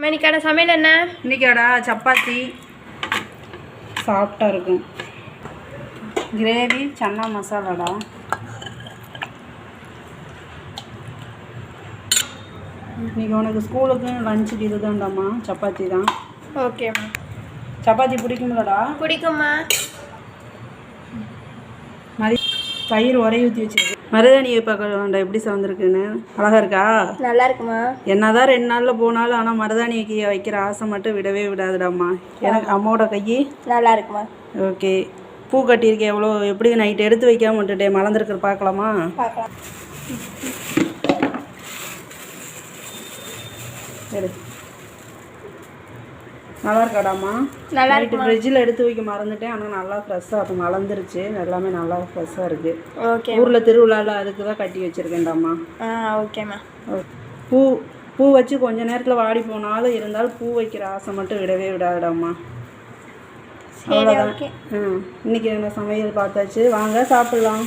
இன்னைக்கான சமையல் என்ன? இன்னைக்காடா சப்பாத்தி சாஃப்டாக இருக்கும், கிரேவி சன்னா மசாலாடா. இன்னைக்கு உனக்கு ஸ்கூலுக்கு லஞ்சுக்கு இதுதான்டாம்மா, சப்பாத்தி தான். ஓகேம்மா. சப்பாத்தி பிடிக்கும்லடா? பிடிக்கும்மா. தயிர் உரைய ஊற்றி வச்சிருக்கு. மருதாணியை பார்க்கலாம்டா எப்படி சவந்திருக்குன்னு. அழகா இருக்கா? நல்லா இருக்குமா. என்னதான் 2 நாளில் போனாலும் ஆனால் மருதாணிக்கு வைக்கிற ஆசை மட்டும் விடவே விடாதுடாம்மா. எனக்கு அம்மாவோட கை நல்லா இருக்குமா. ஓகே. பூ கட்டியிருக்கேன் எவ்வளோ, எப்படி நைட்டு எடுத்து வைக்காம விட்டுட்டேன், மலர்ந்துருக்குற பார்க்கலாமா? பார்க்கலாம். சரி, நல்லா இருக்காடாம்மா? நல்லா நைட்டு ஃப்ரிட்ஜில் எடுத்து வைக்க மறந்துட்டேன், ஆனால் நல்லா ஃப்ரெஷ்ஷாக அது மலர்ந்துருச்சு, எல்லாமே நல்லா ஃப்ரெஷ்ஷாக இருக்குது. ஓகே. ஊரில் திருவிழாவில் அதுக்கு தான் கட்டி வச்சுருக்கேன்டாம்மா. ஓகேம்மா. பூ பூ வச்சு கொஞ்ச நேரத்தில் வாடி போனாலும் இருந்தாலும் பூ வைக்கிற ஆசை மட்டும் விடவே விடாதுடாம்மா. அவ்வளோதான். இன்னைக்கு என்ன சமையல் பார்த்தாச்சு, வாங்க சாப்பிட்லாம்.